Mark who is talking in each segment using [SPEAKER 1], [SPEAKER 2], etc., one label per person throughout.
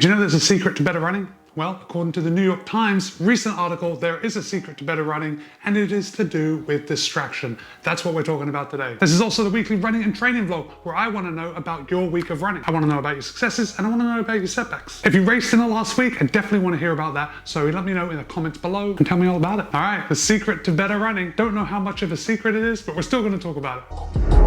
[SPEAKER 1] Did you know there's a secret to better running? Well, according to the New York Times recent article, there is a secret to better running, and it is to do with distraction. That's what we're talking about today. This is also the weekly running and training vlog, where I want to know about your week of running. I want to know about your successes, and I want to know about your setbacks. If you raced in the last week, I definitely want to hear about that, so let me know in the comments below and tell me all about it. All right, the secret to better running. Don't know how much of a secret it is, but we're still going to talk about it.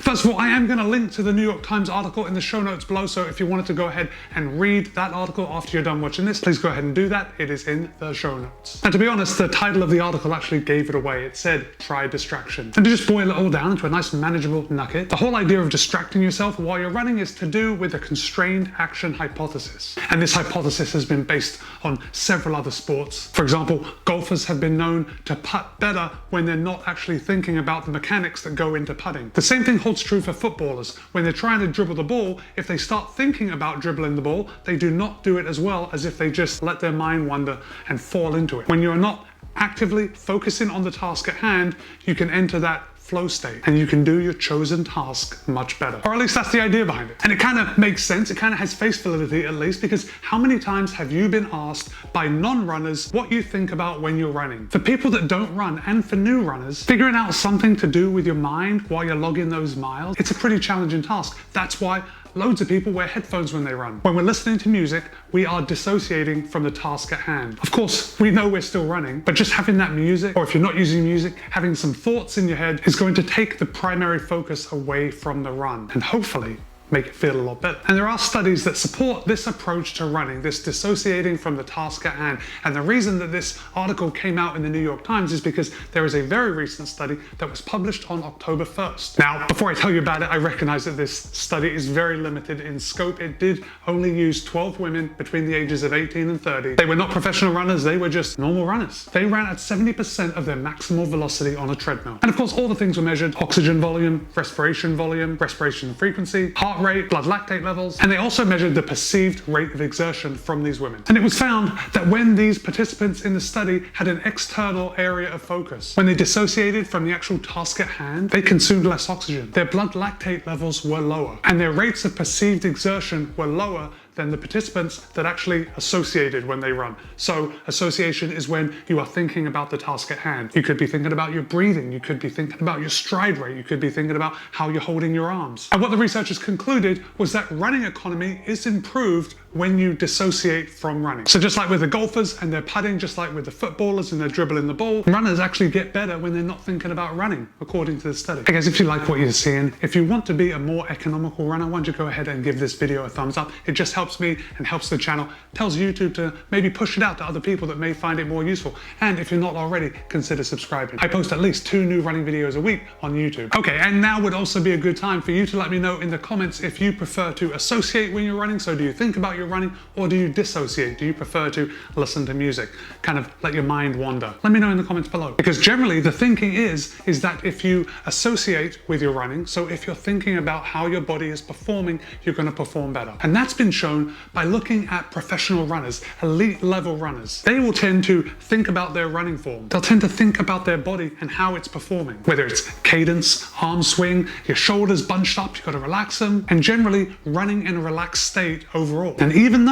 [SPEAKER 1] First of all, I am going to link to the New York Times article in the show notes below, so if you wanted to go ahead and read that article after you're done watching this, please go ahead and do that. It is in the show notes. And to be honest, the title of the article actually gave it away. It said, try distraction. And to just boil it all down into a nice manageable nugget, the whole idea of distracting yourself while you're running is to do with a constrained action hypothesis. And this hypothesis has been based on several other sports. For example, golfers have been known to putt better when they're not actually thinking about the mechanics that go into putting. The same thing holds true for footballers. When they're trying to dribble the ball, if they start thinking about dribbling the ball, they do not do it as well as if they just let their mind wander and fall into it. When you're not actively focusing on the task at hand, you can enter that flow state and you can do your chosen task much better. Or at least that's the idea behind it. And it kind of makes sense. It kind of has face validity, at least, because how many times have you been asked by non-runners what you think about when you're running? For people that don't run and for new runners, figuring out something to do with your mind while you're logging those miles, it's a pretty challenging task. That's why loads of people wear headphones when they run. When we're listening to music, we are dissociating from the task at hand. Of course, we know we're still running, but just having that music, or if you're not using music, having some thoughts in your head is going to take the primary focus away from the run and hopefully make it feel a lot better. And there are studies that support this approach to running, this dissociating from the task at hand. And the reason that this article came out in the New York Times is because there is a very recent study that was published on October 1st. Now, before I tell you about it, I recognize that this study is very limited in scope. It did only use 12 women between the ages of 18 and 30. They were not professional runners, they were just normal runners. They ran at 70% of their maximal velocity on a treadmill. And of course, all the things were measured: oxygen volume, respiration frequency, heart rate, blood lactate levels, and they also measured the perceived rate of exertion from these women. And it was found that when these participants in the study had an external area of focus, when they dissociated from the actual task at hand, they consumed less oxygen. Their blood lactate levels were lower, and their rates of perceived exertion were lower than the participants that actually associated when they run. So association is when you are thinking about the task at hand. You could be thinking about your breathing, you could be thinking about your stride rate, you could be thinking about how you're holding your arms. And what the researchers concluded was that running economy is improved when you dissociate from running. So just like with the golfers and their putting, just like with the footballers and they're dribbling the ball, runners actually get better when they're not thinking about running, according to the study. Hey guys, if you like what you're seeing, if you want to be a more economical runner, why don't you go ahead and give this video a thumbs up. It just helps me and helps the channel, tells YouTube to maybe push it out to other people that may find it more useful. And if you're not already, consider subscribing. I post at least 2 new running videos a week on YouTube. Okay, and now would also be a good time for you to let me know in the comments if you prefer to associate when you're running. So do you think about your running, or do you dissociate? Do you prefer to listen to music? Kind of let your mind wander. Let me know in the comments below. Because generally the thinking is that if you associate with your running, so if you're thinking about how your body is performing, you're going to perform better. And that's been shown by looking at professional runners, elite level runners. They will tend to think about their running form. They'll tend to think about their body and how it's performing. Whether it's cadence, arm swing, your shoulders bunched up, you've got to relax them, and generally running in a relaxed state overall. And even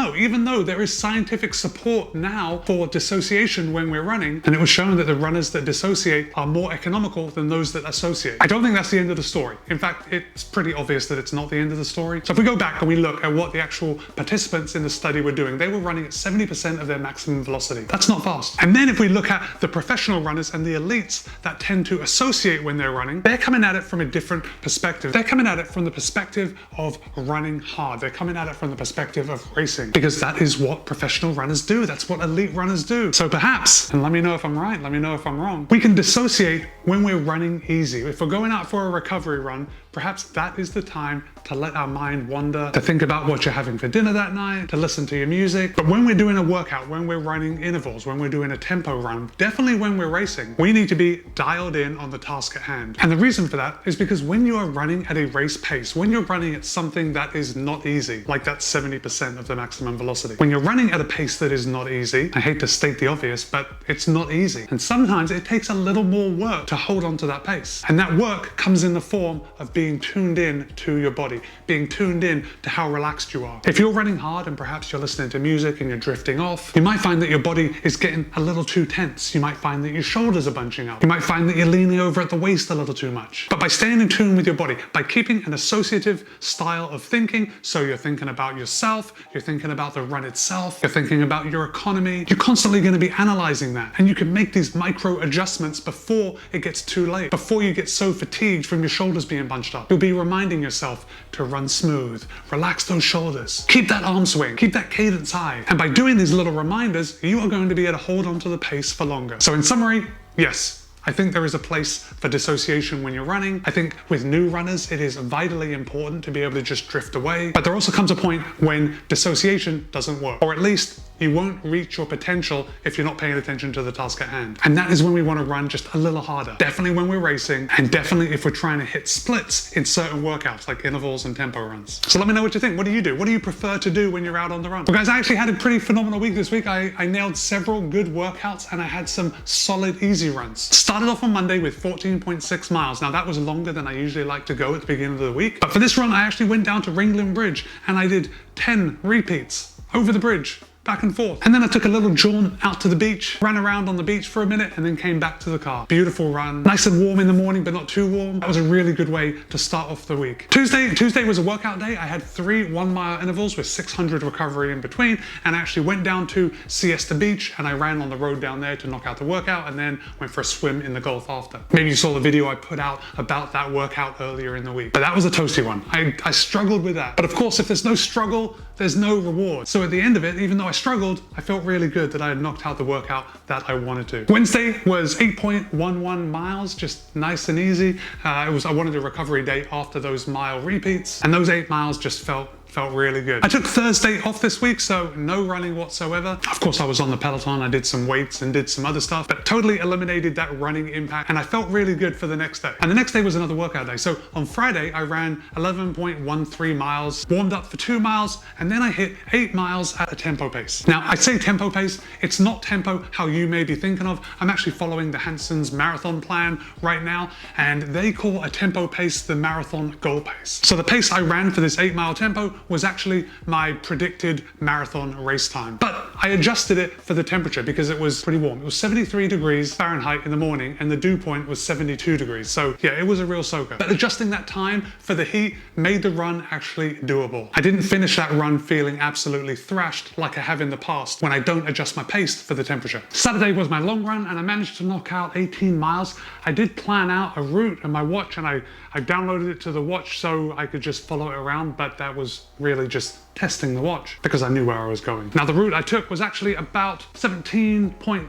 [SPEAKER 1] though there is scientific support now for dissociation when we're running, and it was shown that the runners that dissociate are more economical than those that associate. I don't think that's the end of the story. In fact, it's pretty obvious that it's not the end of the story. So if we go back and we look at what the actual participants in the study were doing, they were running at 70% of their maximum velocity. That's not fast. And then if we look at the professional runners and the elites that tend to associate when they're running, they're coming at it from a different perspective. They're coming at it from the perspective of running hard. They're coming at it from the perspective of racing, because that is what professional runners do. That's what elite runners do. So perhaps, and let me know if I'm right, let me know if I'm wrong, we can dissociate when we're running easy. If we're going out for a recovery run, perhaps that is the time to let our mind wander, to think about what you're having for dinner that night, to listen to your music. But when we're doing a workout, when we're running intervals, when we're doing a tempo run, definitely when we're racing, we need to be dialed in on the task at hand. And the reason for that is because when you are running at a race pace, when you're running at something that is not easy, like that 70% of the maximum velocity, when you're running at a pace that is not easy, I hate to state the obvious, but it's not easy. And sometimes it takes a little more work to hold on to that pace. And that work comes in the form of being being tuned in to your body, being tuned in to how relaxed you are. If you're running hard and perhaps you're listening to music and you're drifting off, you might find that your body is getting a little too tense. You might find that your shoulders are bunching up. You might find that you're leaning over at the waist a little too much. But by staying in tune with your body, by keeping an associative style of thinking, so you're thinking about yourself, you're thinking about the run itself, you're thinking about your economy, you're constantly going to be analyzing that. And you can make these micro adjustments before it gets too late, before you get so fatigued from your shoulders being bunched up. You'll be reminding yourself to run smooth, relax those shoulders, keep that arm swing, keep that cadence high. And by doing these little reminders, you are going to be able to hold on to the pace for longer. So in summary, yes, I think there is a place for dissociation when you're running. I think with new runners, it is vitally important to be able to just drift away. But there also comes a point when dissociation doesn't work, or at least you won't reach your potential if you're not paying attention to the task at hand. And that is when we want to run just a little harder. Definitely when we're racing, and definitely if we're trying to hit splits in certain workouts like intervals and tempo runs. So let me know what you think. What do you do? What do you prefer to do when you're out on the run? Well guys, I actually had a pretty phenomenal week this week. I nailed several good workouts and I had some solid easy runs. Started off on Monday with 14.6 miles. Now that was longer than I usually like to go at the beginning of the week. But for this run, I actually went down to Ringling Bridge and I did 10 repeats over the bridge, back and forth. And then I took a little jaunt out to the beach, ran around on the beach for a minute, and then came back to the car. Beautiful run. Nice and warm in the morning, but not too warm. That was a really good way to start off the week. Tuesday was a workout day. I had 3 1-mile intervals with 600 recovery in between, and I actually went down to Siesta Beach, and I ran on the road down there to knock out the workout, and then went for a swim in the Gulf after. Maybe you saw the video I put out about that workout earlier in the week. But that was a toasty one. I struggled with that. But of course, if there's no struggle, there's no reward. So at the end of it, even though I struggled, I felt really good that I had knocked out the workout that I wanted to. Wednesday was 8.11 miles, just nice and easy. I wanted a recovery day after those mile repeats, and those 8 miles just felt really good. I took Thursday off this week, so no running whatsoever. Of course, I was on the Peloton, I did some weights and did some other stuff, but totally eliminated that running impact, and I felt really good for the next day. And the next day was another workout day. So on Friday, I ran 11.13 miles, warmed up for 2 miles, and then I hit 8 miles at a tempo pace. Now, I say tempo pace, it's not tempo how you may be thinking of. I'm actually following the Hanson's marathon plan right now, and they call a tempo pace the marathon goal pace. So the pace I ran for this 8-mile tempo was actually my predicted marathon race time. But I adjusted it for the temperature because it was pretty warm. It was 73 degrees Fahrenheit in the morning and the dew point was 72 degrees. So yeah, it was a real soaker. But adjusting that time for the heat made the run actually doable. I didn't finish that run feeling absolutely thrashed like I have in the past when I don't adjust my pace for the temperature. Saturday was my long run and I managed to knock out 18 miles. I did plan out a route on my watch and I downloaded it to the watch so I could just follow it around, but that was really just testing the watch because I knew where I was going. Now the route I took was actually about 17.3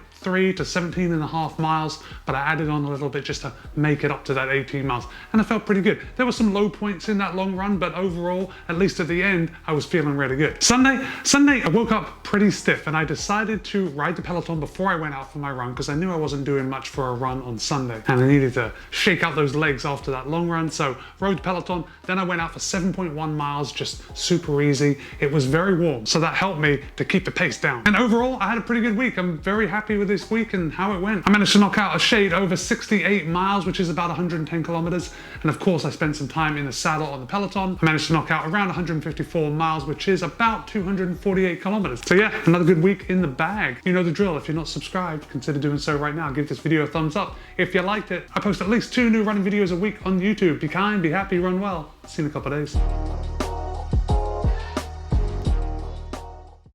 [SPEAKER 1] to 17.5 miles, but I added on a little bit just to make it up to that 18 miles, and I felt pretty good. There were some low points in that long run, but overall, at least at the end, I was feeling really good. Sunday, I woke up pretty stiff, and I decided to ride the Peloton before I went out for my run because I knew I wasn't doing much for a run on Sunday, and I needed to shake out those legs after that long run, so rode the Peloton. Then I went out for 7.1 miles, just super easy. It was very warm, so that helped me to keep the pace down. And overall, I had a pretty good week. I'm very happy with this week and how it went. I managed to knock out a shade over 68 miles, which is about 110 kilometers. And of course, I spent some time in the saddle on the Peloton. I managed to knock out around 154 miles, which is about 248 kilometers. So yeah, another good week in the bag. You know the drill. If you're not subscribed, consider doing so right now. Give this video a thumbs up if you liked it. I post at least 2 new running videos a week on YouTube. Be kind, be happy, run well. See you in a couple of days.